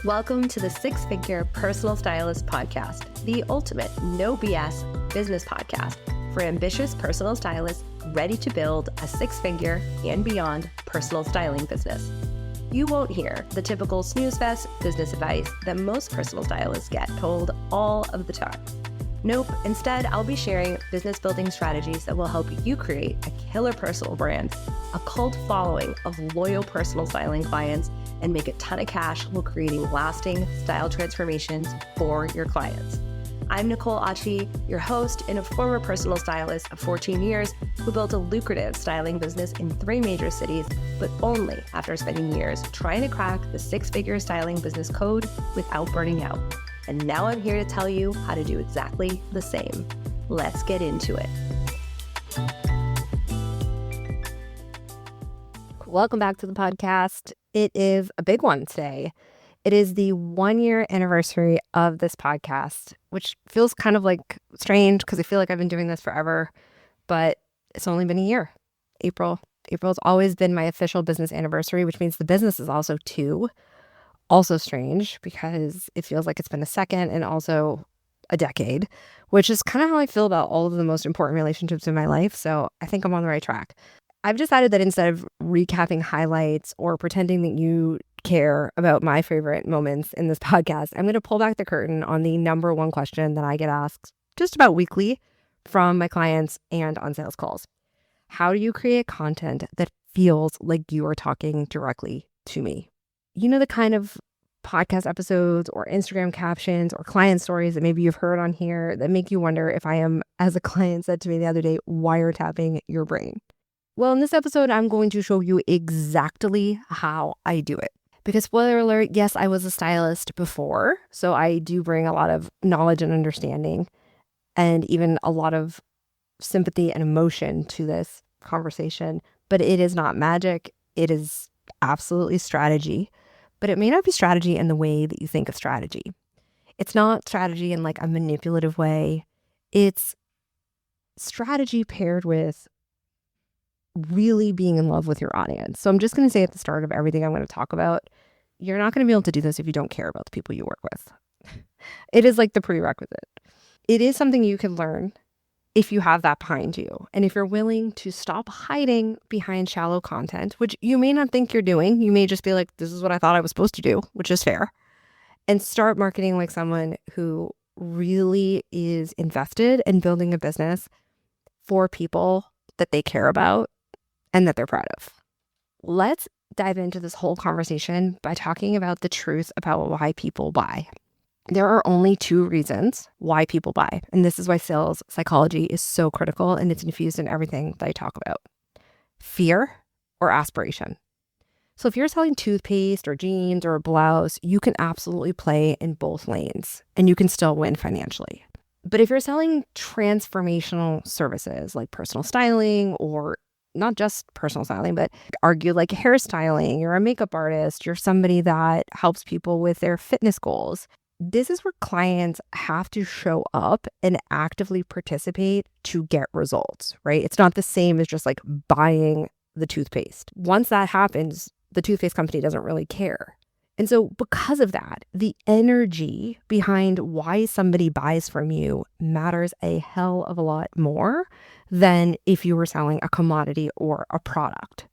Welcome to the Six Figure Personal Stylist Podcast, the ultimate no BS business podcast for ambitious personal stylists ready to build a six-figure and beyond personal styling business. You won't hear the typical snooze fest business advice that most personal stylists get told all of the time. Nope, instead I'll be sharing business building strategies that will help you create a killer personal brand, a cult following of loyal personal styling clients, and make a ton of cash while creating lasting style transformations for your clients. I'm Nicole Achi, your host and a former personal stylist of 14 years who built a lucrative styling business in 3 major cities, but only after spending years trying to crack the six-figure styling business code without burning out. And now I'm here to tell you how to do exactly the same. Let's get into it. Welcome back to the podcast. It is a big one today. It is the 1-year anniversary of this podcast, which feels kind of like strange because I feel like I've been doing this forever, but it's only been a year. April has always been my official business anniversary, which means the business is also 2. Also strange because it feels like it's been a second and also a decade, which is kind of how I feel about all of the most important relationships in my life. So I think I'm on the right track. I've decided that instead of recapping highlights or pretending that you care about my favorite moments in this podcast, I'm going to pull back the curtain on the number one question that I get asked just about weekly from my clients and on sales calls. How do you create content that feels like you are talking directly to me? You know, the kind of podcast episodes or Instagram captions or client stories that maybe you've heard on here that make you wonder if I am, as a client said to me the other day, wiretapping your brain. Well, in this episode, I'm going to show you exactly how I do it. Because spoiler alert, yes, I was a stylist before, so I do bring a lot of knowledge and understanding and even a lot of sympathy and emotion to this conversation. But it is not magic. It is absolutely strategy. But it may not be strategy in the way that you think of strategy. It's not strategy in like a manipulative way. It's strategy paired with really being in love with your audience. So I'm just going to say at the start of everything I'm going to talk about, you're not going to be able to do this if you don't care about the people you work with. It is like the prerequisite. It is something you can learn if you have that behind you. And if you're willing to stop hiding behind shallow content, which you may not think you're doing, you may just be like, this is what I thought I was supposed to do, which is fair. And start marketing like someone who really is invested in building a business for people that they care about and that they're proud of. Let's dive into this whole conversation by talking about the truth about why people buy. There are only 2 reasons why people buy. And this is why sales psychology is so critical and it's infused in everything that I talk about. Fear or aspiration. So if you're selling toothpaste or jeans or a blouse, you can absolutely play in both lanes and you can still win financially. But if you're selling transformational services like personal styling or not just personal styling, but argue like hairstyling, you're a makeup artist, you're somebody that helps people with their fitness goals. This is where clients have to show up and actively participate to get results, right? It's not the same as just like buying the toothpaste. Once that happens, the toothpaste company doesn't really care. And so because of that, the energy behind why somebody buys from you matters a hell of a lot more than if you were selling a commodity or a product.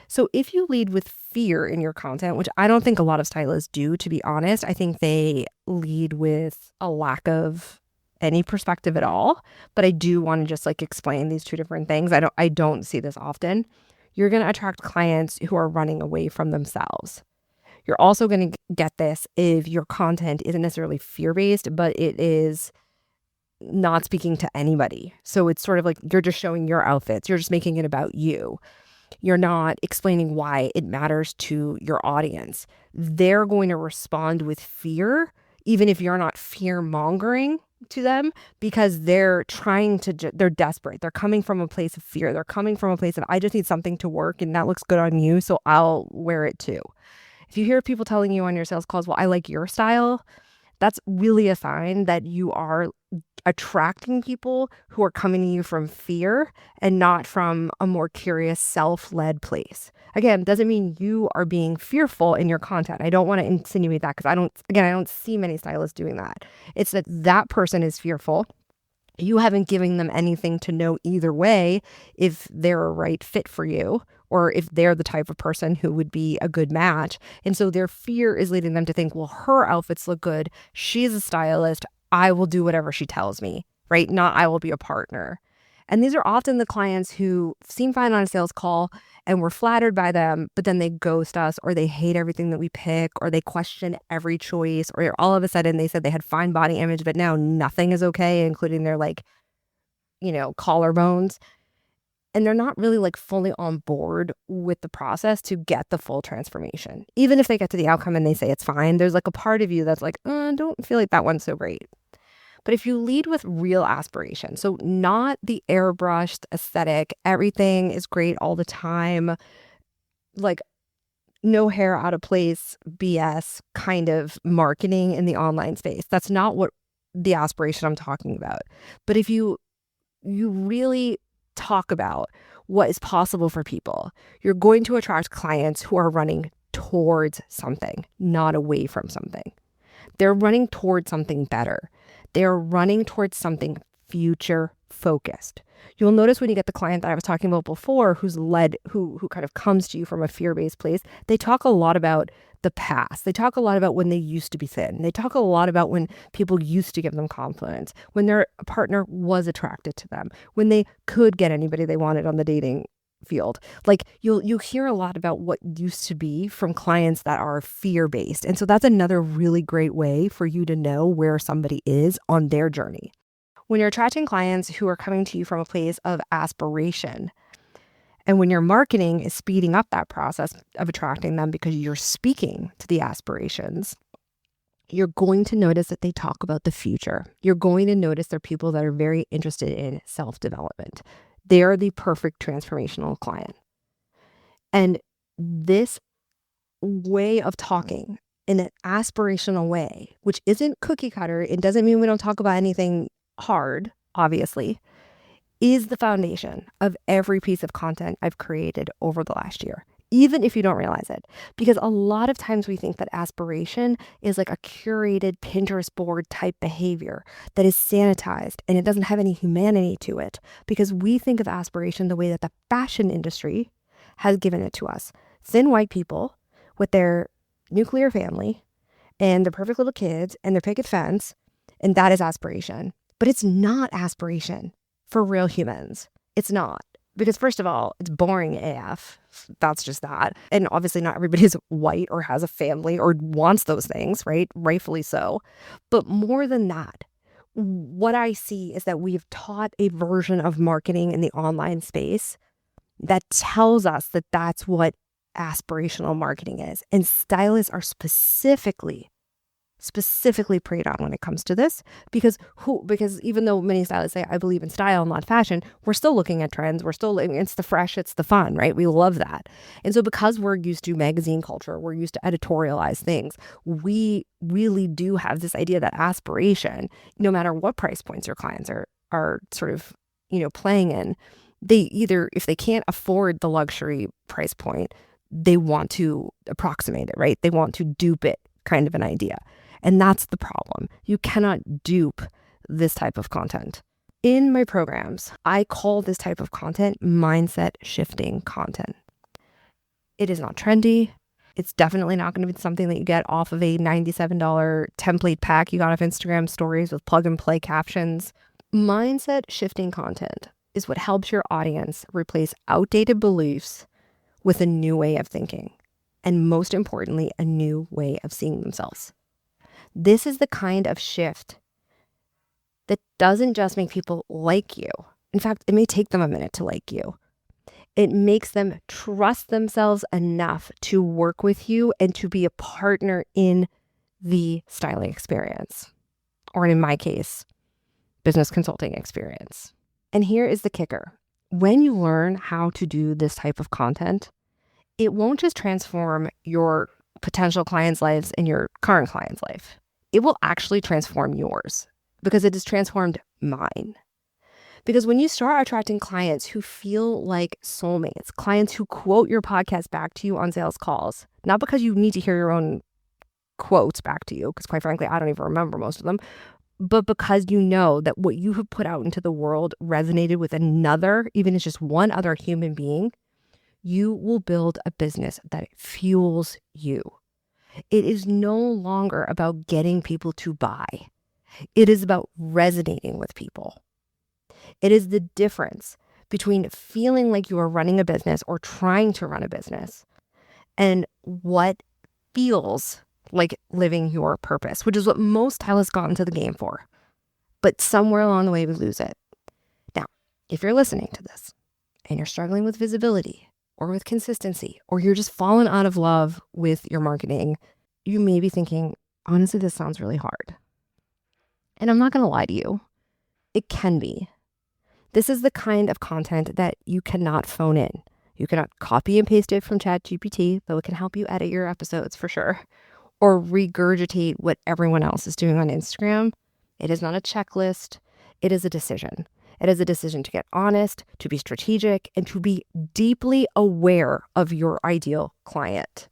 So if you lead with fear in your content, which I don't think a lot of stylists do, to be honest, I think they lead with a lack of any perspective at all. But I do want to just like explain these 2 different things. I don't see this often. You're going to attract clients who are running away from themselves. You're also going to get this if your content isn't necessarily fear-based, but it is not speaking to anybody. So it's sort of like you're just showing your outfits. You're just making it about you. You're not explaining why it matters to your audience. They're going to respond with fear, even if you're not fear-mongering to them, because they're they're desperate. They're coming from a place of fear. They're coming from a place of, I just need something to work and that looks good on you, so I'll wear it too. If you hear people telling you on your sales calls, well, I like your style, That's really a sign that you are attracting people who are coming to you from fear and not from a more curious, self-led place. Again, doesn't mean you are being fearful in your content. I don't want to insinuate that, because I don't see many stylists doing that. It's that that person is fearful. You haven't given them anything to know either way if they're a right fit for you, or if they're the type of person who would be a good match. And so their fear is leading them to think, well, her outfits look good. She's a stylist. I will do whatever she tells me, right? Not I will be a partner. And these are often the clients who seem fine on a sales call and we're flattered by them, but then they ghost us, or they hate everything that we pick, or they question every choice, or all of a sudden they said they had fine body image, but now nothing is okay, including their collarbones. And they're not really fully on board with the process to get the full transformation. Even if they get to the outcome and they say it's fine, there's a part of you that's I don't feel like that one's so great. But if you lead with real aspiration, so not the airbrushed aesthetic, everything is great all the time, no hair out of place, BS kind of marketing in the online space. That's not what the aspiration I'm talking about. But if you really talk about what is possible for people, you're going to attract clients who are running towards something, not away from something. They're running towards something better. They're running towards something future focused. You'll notice when you get the client that I was talking about before, who kind of comes to you from a fear-based place, they talk a lot about the past. They talk a lot about when they used to be thin. They talk a lot about when people used to give them confidence, when their partner was attracted to them, when they could get anybody they wanted on the dating field. You'll hear a lot about what used to be from clients that are fear-based. And so that's another really great way for you to know where somebody is on their journey. When you're attracting clients who are coming to you from a place of aspiration, and when your marketing is speeding up that process of attracting them because you're speaking to the aspirations, you're going to notice that they talk about the future. You're going to notice they're people that are very interested in self-development. They're the perfect transformational client. And this way of talking in an aspirational way, which isn't cookie cutter, it doesn't mean we don't talk about anything hard, obviously, is the foundation of every piece of content I've created over the last year, even if you don't realize it. Because a lot of times we think that aspiration is like a curated Pinterest board type behavior that is sanitized and it doesn't have any humanity to it, because we think of aspiration the way that the fashion industry has given it to us. Thin white people with their nuclear family and their perfect little kids and their picket fence, and that is aspiration. But it's not aspiration for real humans. It's not. Because first of all, it's boring AF. That's just that. And obviously not everybody is white or has a family or wants those things, right? Rightfully so. But more than that, what I see is that we've taught a version of marketing in the online space that tells us that that's what aspirational marketing is. And stylists are specifically preyed on when it comes to this, because even though many stylists say I believe in style, not fashion, we're still looking at trends. It's the fresh, it's the fun, right? We love that. And so because we're used to magazine culture, we're used to editorialize things, we really do have this idea that aspiration, no matter what price points your clients are sort of, playing in, they either, if they can't afford the luxury price point, they want to approximate it, right? They want to dupe it, kind of an idea. And that's the problem. You cannot dupe this type of content. In my programs, I call this type of content mindset shifting content. It is not trendy. It's definitely not going to be something that you get off of a $97 template pack you got off Instagram stories with plug and play captions. Mindset shifting content is what helps your audience replace outdated beliefs with a new way of thinking. And most importantly, a new way of seeing themselves. This is the kind of shift that doesn't just make people like you. In fact, it may take them a minute to like you. It makes them trust themselves enough to work with you and to be a partner in the styling experience. Or in my case, business consulting experience. And here is the kicker. When you learn how to do this type of content, it won't just transform your potential clients' lives and your current client's life. it will actually transform yours because it has transformed mine. Because when you start attracting clients who feel like soulmates, clients who quote your podcast back to you on sales calls, not because you need to hear your own quotes back to you, because quite frankly, I don't even remember most of them, but because you know that what you have put out into the world resonated with another, even if it's just one other human being, you will build a business that fuels you. It is no longer about getting people to buy. It is about resonating with people. It is the difference between feeling like you are running a business or trying to run a business and what feels like living your purpose, which is what most stylists got into the game for. But somewhere along the way, we lose it. Now, if you're listening to this and you're struggling with visibility or with consistency, or you're just falling out of love with your marketing, you may be thinking, honestly, this sounds really hard. And I'm not going to lie to you. It can be. This is the kind of content that you cannot phone in. You cannot copy and paste it from ChatGPT, though it can help you edit your episodes for sure, or regurgitate what everyone else is doing on Instagram. It is not a checklist. It is a decision. It is a decision to get honest, to be strategic, and to be deeply aware of your ideal client.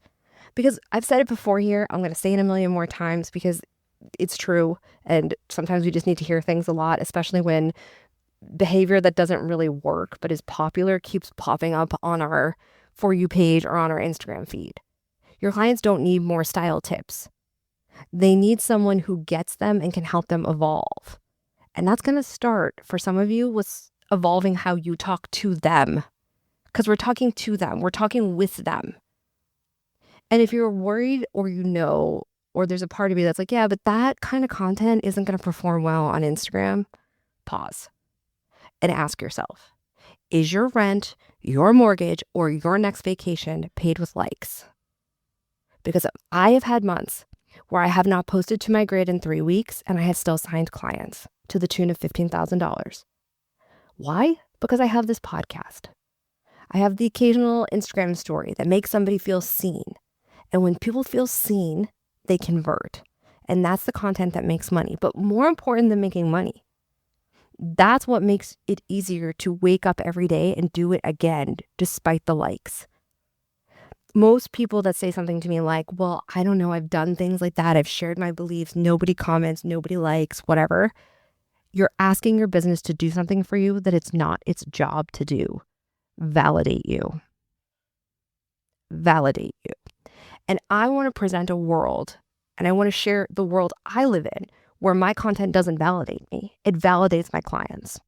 Because I've said it before here, I'm going to say it a million more times because it's true. And sometimes we just need to hear things a lot, especially when behavior that doesn't really work but is popular keeps popping up on our For You page or on our Instagram feed. Your clients don't need more style tips. They need someone who gets them and can help them evolve. And that's going to start for some of you with evolving how you talk to them. Because we're talking to them. We're talking with them. And if you're worried or or there's a part of you that's like, yeah, but that kind of content isn't going to perform well on Instagram, pause and ask yourself, is your rent, your mortgage, or your next vacation paid with likes? Because I have had months where I have not posted to my grid in 3 weeks and I have still signed clients to the tune of $15,000. Why? Because I have this podcast. I have the occasional Instagram story that makes somebody feel seen. And when people feel seen, they convert. And that's the content that makes money. But more important than making money, that's what makes it easier to wake up every day and do it again, despite the likes. Most people that say something to me like, well, I don't know, I've done things like that. I've shared my beliefs. Nobody comments, nobody likes, whatever. You're asking your business to do something for you that it's not its job to do. Validate you. Validate you. And I want to present a world, and I want to share the world I live in, where my content doesn't validate me. It validates my clients.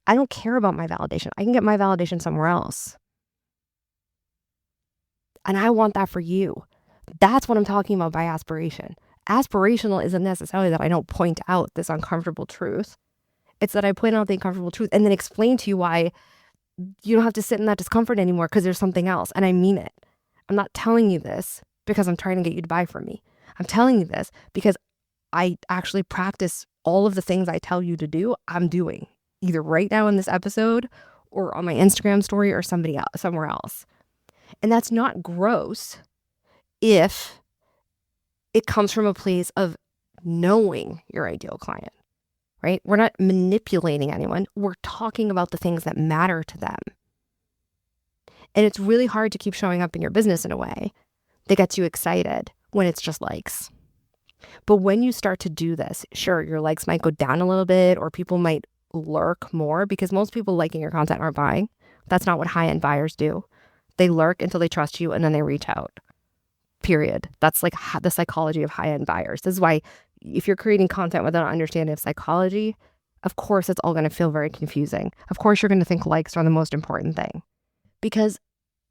I don't care about my validation. I can get my validation somewhere else. And I want that for you. That's what I'm talking about by aspiration. Aspirational isn't necessarily that I don't point out this uncomfortable truth. It's that I point out the uncomfortable truth and then explain to you why you don't have to sit in that discomfort anymore because there's something else. And I mean it. I'm not telling you this because I'm trying to get you to buy from me. I'm telling you this because I actually practice all of the things I tell you to do, I'm doing either right now in this episode or on my Instagram story or somewhere else. And that's not gross if it comes from a place of knowing your ideal client, right? We're not manipulating anyone. We're talking about the things that matter to them. And it's really hard to keep showing up in your business in a way that gets you excited when it's just likes. But when you start to do this, sure, your likes might go down a little bit or people might lurk more because most people liking your content aren't buying. That's not what high-end buyers do. They lurk until they trust you and then they reach out. Period. That's like the psychology of high-end buyers. This is why if you're creating content without understanding of psychology, of course, it's all going to feel very confusing. Of course, you're going to think likes are the most important thing. Because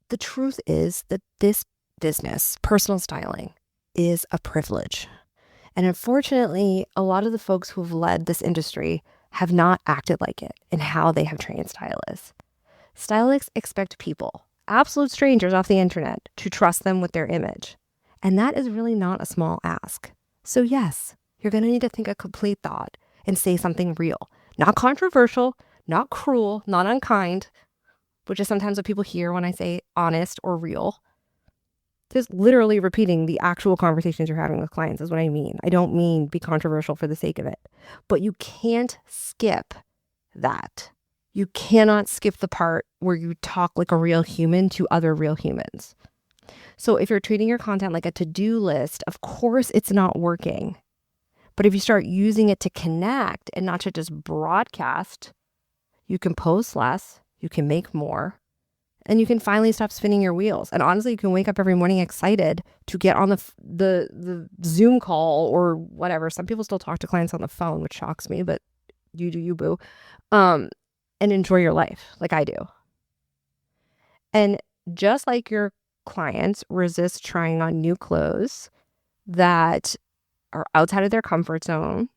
the truth is that this business, personal styling, is a privilege. And unfortunately, a lot of the folks who have led this industry have not acted like it in how they have trained stylists. Stylists expect people, absolute strangers off the internet, to trust them with their image. And that is really not a small ask. So yes, you're going to need to think a complete thought and say something real. Not controversial, not cruel, not unkind, which is sometimes what people hear when I say honest or real. Just literally repeating the actual conversations you're having with clients is what I mean. I don't mean be controversial for the sake of it. But you can't skip that. You cannot skip the part where you talk like a real human to other real humans. So if you're treating your content like a to-do list, of course it's not working. But if you start using it to connect and not to just broadcast, you can post less, you can make more, and you can finally stop spinning your wheels. And honestly, you can wake up every morning excited to get on the Zoom call or whatever. Some people still talk to clients on the phone, which shocks me, but you do you, boo. And enjoy your life like I do. And just like your clients resist trying on new clothes that are outside of their comfort zone,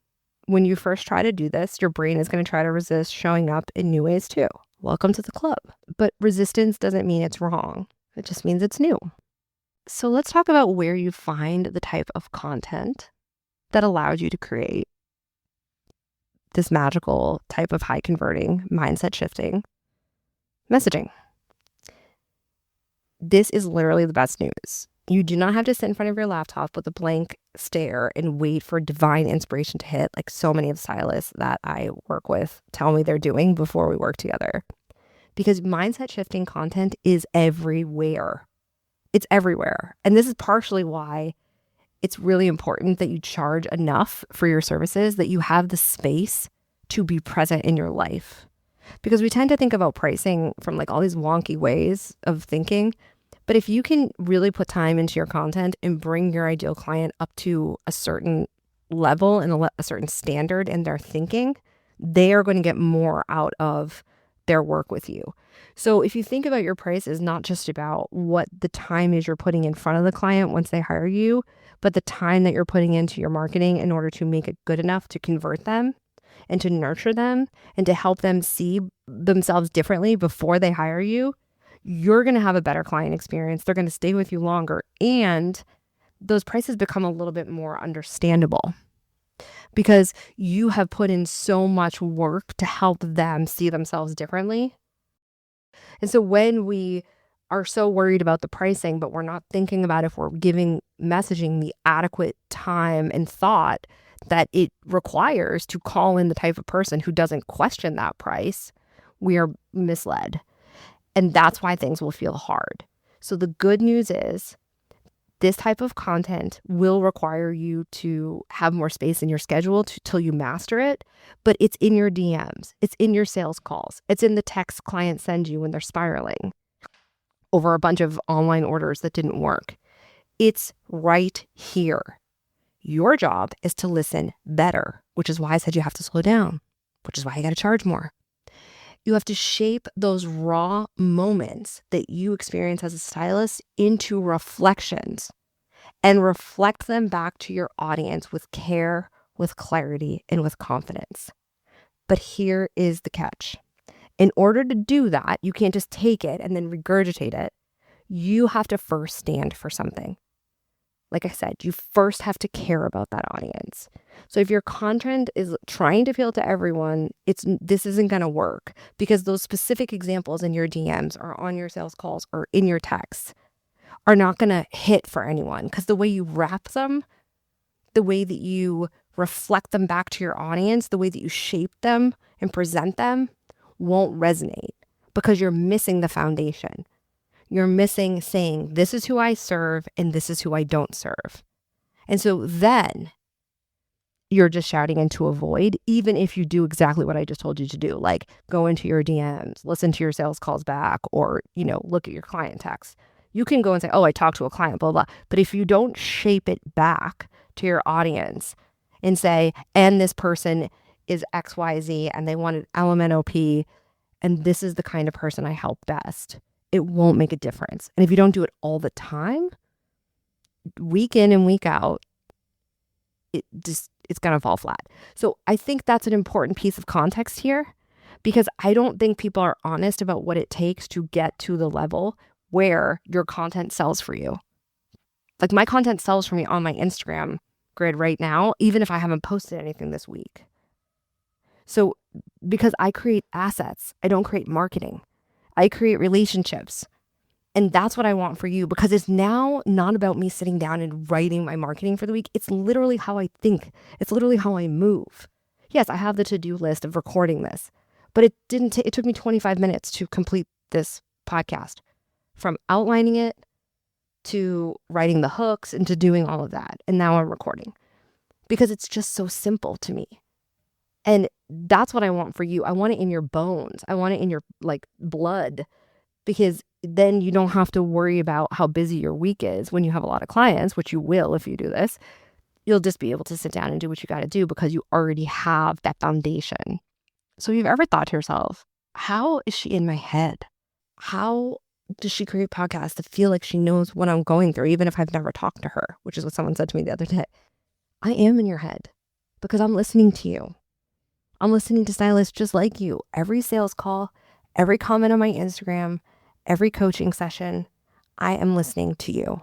when you first try to do this, your brain is going to try to resist showing up in new ways too. Welcome to the club. But resistance doesn't mean it's wrong. It just means it's new. So let's talk about where you find the type of content that allows you to create this magical type of high converting, mindset shifting messaging. This is literally the best news. You do not have to sit in front of your laptop with a blank stare and wait for divine inspiration to hit, like so many of the stylists that I work with tell me they're doing before we work together. Because mindset shifting content is everywhere. It's everywhere. And this is partially why it's really important that you charge enough for your services, that you have the space to be present in your life. Because we tend to think about pricing from like all these wonky ways of thinking. But if you can really put time into your content and bring your ideal client up to a certain level and a certain standard in their thinking, they are going to get more out of their work with you. So if you think about your price as not just about what the time is you're putting in front of the client once they hire you, but the time that you're putting into your marketing in order to make it good enough to convert them and to nurture them and to help them see themselves differently before they hire you, you're going to have a better client experience. They're going to stay with you longer. And those prices become a little bit more understandable because you have put in so much work to help them see themselves differently. And so when we are so worried about the pricing, but we're not thinking about if we're giving messaging the adequate time and thought that it requires to call in the type of person who doesn't question that price, we are misled. And that's why things will feel hard. So the good news is this type of content will require you to have more space in your schedule till you master it, but it's in your DMs, it's in your sales calls, it's in the text clients send you when they're spiraling over a bunch of online orders that didn't work. It's right here. Your job is to listen better, which is why I said you have to slow down, which is why you got to charge more. You have to shape those raw moments that you experience as a stylist into reflections and reflect them back to your audience with care, with clarity, and with confidence. But here is the catch. In order to do that, you can't just take it and then regurgitate it. You have to first stand for something. Like I said, you first have to care about that audience. So if your content is trying to appeal to everyone, this isn't going to work because those specific examples in your DMs or on your sales calls or in your texts are not going to hit for anyone because the way you wrap them, the way that you reflect them back to your audience, the way that you shape them and present them won't resonate because you're missing the foundation. You're missing saying, this is who I serve and this is who I don't serve. And so then you're just shouting into a void, even if you do exactly what I just told you to do, like go into your DMs, listen to your sales calls back, or, look at your client texts. You can go and say, oh, I talked to a client, blah, blah. But if you don't shape it back to your audience and say, and this person is XYZ and they wanted LMNOP, and this is the kind of person I help best, it won't make a difference. And if you don't do it all the time, week in and week out, it's going to fall flat. So I think that's an important piece of context here because I don't think people are honest about what it takes to get to the level where your content sells for you. Like my content sells for me on my Instagram grid right now, even if I haven't posted anything this week. So because I create assets, I don't create marketing. I create relationships. And that's what I want for you, because it's now not about me sitting down and writing my marketing for the week. It's literally how I think. It's literally how I move. Yes, I have the to-do list of recording this, but it took me 25 minutes to complete this podcast, from outlining it to writing the hooks and to doing all of that. And now I'm recording because it's just so simple to me. And that's what I want for you. I want it in your bones. I want it in your blood, because then you don't have to worry about how busy your week is when you have a lot of clients, which you will if you do this. You'll just be able to sit down and do what you got to do because you already have that foundation. So if you've ever thought to yourself, how is she in my head? How does she create podcasts to feel like she knows what I'm going through, even if I've never talked to her, which is what someone said to me the other day. I am in your head because I'm listening to you. I'm listening to stylists just like you. Every sales call, every comment on my Instagram, every coaching session, I am listening to you.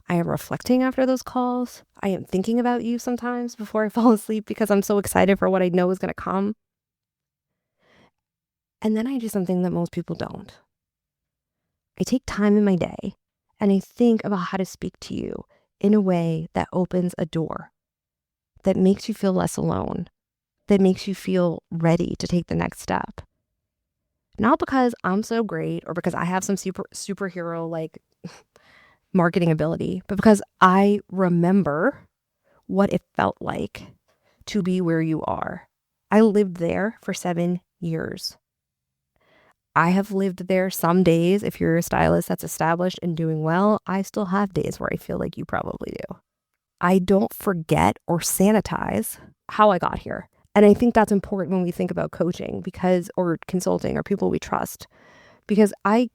I am reflecting after those calls. I am thinking about you sometimes before I fall asleep because I'm so excited for what I know is going to come. And then I do something that most people don't. I take time in my day and I think about how to speak to you in a way that opens a door, that makes you feel less alone, that makes you feel ready to take the next step. Not because I'm so great or because I have some superhero marketing ability, but because I remember what it felt like to be where you are. I lived there for 7 years. I have lived there some days. If you're a stylist that's established and doing well, I still have days where I feel like you probably do. I don't forget or sanitize how I got here. And I think that's important when we think about coaching or consulting or people we trust, because I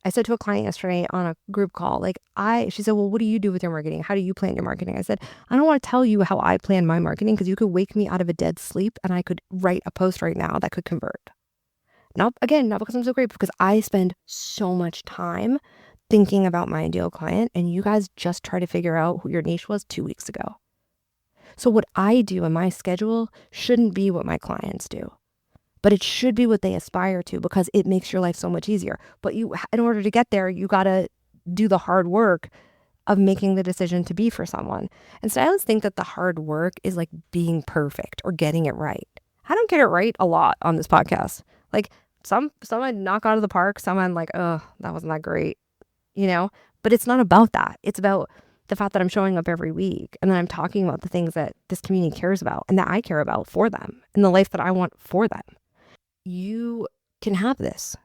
said to a client yesterday on a group call, she said, well, what do you do with your marketing? How do you plan your marketing? I said, I don't want to tell you how I plan my marketing because you could wake me out of a dead sleep and I could write a post right now that could convert. Not because I'm so great, because I spend so much time thinking about my ideal client, and you guys just tried to figure out who your niche was 2 weeks ago. So what I do in my schedule shouldn't be what my clients do, but it should be what they aspire to, because it makes your life so much easier. But in order to get there, you got to do the hard work of making the decision to be for someone. And stylists think that the hard work is like being perfect or getting it right. I don't get it right a lot on this podcast. Some I knock out of the park, some I'm like, oh, that wasn't that great, but it's not about that. It's about the fact that I'm showing up every week and then I'm talking about the things that this community cares about and that I care about for them and the life that I want for them. You can have this.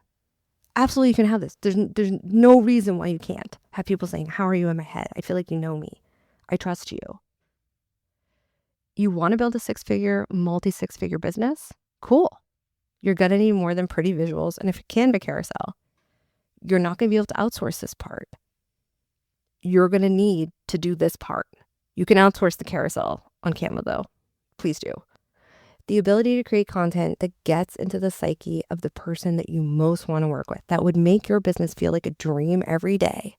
Absolutely, you can have this. There's no reason why you can't have people saying, how are you in my head? I feel like you know me. I trust you. You want to build a multi-six-figure business? Cool. You're going to need more than pretty visuals and a Canva carousel. You're not going to be able to outsource this part. You're going to need to do this part. You can outsource the carousel on Canva though. Please do. The ability to create content that gets into the psyche of the person that you most want to work with, that would make your business feel like a dream every day,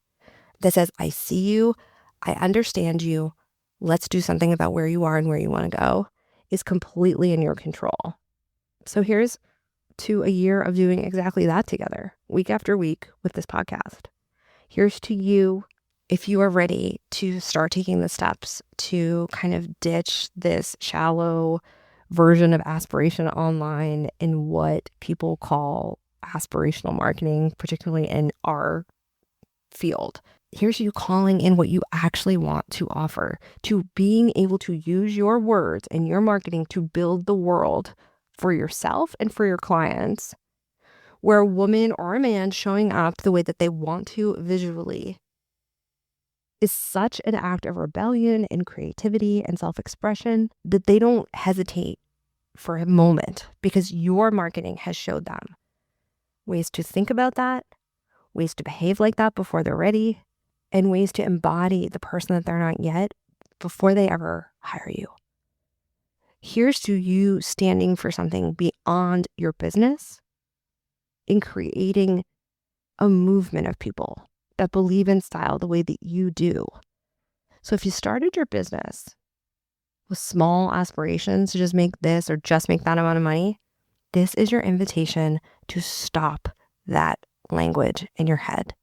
that says, I see you, I understand you, let's do something about where you are and where you want to go, is completely in your control. So here's to a year of doing exactly that together, week after week with this podcast. Here's to you if you are ready to start taking the steps to kind of ditch this shallow version of aspiration online in what people call aspirational marketing, particularly in our field. Here's you calling in what you actually want to offer, to being able to use your words and your marketing to build the world for yourself and for your clients, where a woman or a man showing up the way that they want to visually is such an act of rebellion and creativity and self-expression that they don't hesitate for a moment, because your marketing has showed them ways to think about that, ways to behave like that before they're ready, and ways to embody the person that they're not yet before they ever hire you. Here's to you standing for something beyond your business in creating a movement of people that believe in style the way that you do. So if you started your business with small aspirations to just make this or just make that amount of money, this is your invitation to stop that language in your head.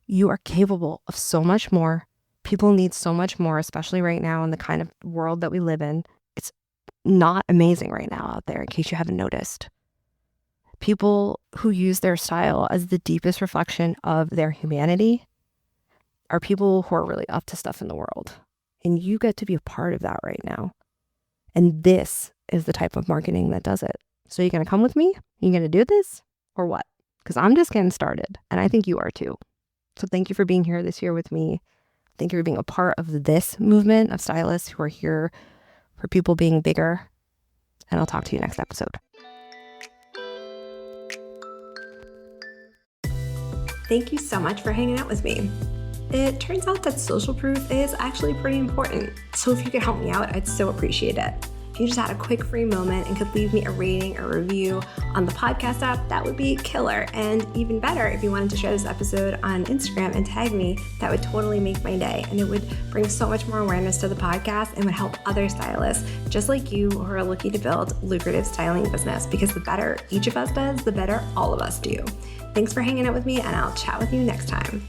You are capable of so much more. People need so much more, especially right now in the kind of world that we live in. It's not amazing right now out there, in case you haven't noticed. People who use their style as the deepest reflection of their humanity are people who are really up to stuff in the world. And you get to be a part of that right now. And this is the type of marketing that does it. So you're going to come with me? You're going to do this? Or what? Because I'm just getting started. And I think you are too. So thank you for being here this year with me. Thank you for being a part of this movement of stylists who are here for people being bigger. And I'll talk to you next episode. Thank you so much for hanging out with me. It turns out that social proof is actually pretty important. So if you could help me out, I'd so appreciate it. If you just had a quick free moment and could leave me a rating or review on the podcast app, that would be killer. And even better, if you wanted to share this episode on Instagram and tag me, that would totally make my day. And it would bring so much more awareness to the podcast and would help other stylists just like you who are looking to build lucrative styling business, because the better each of us does, the better all of us do. Thanks for hanging out with me, and I'll chat with you next time.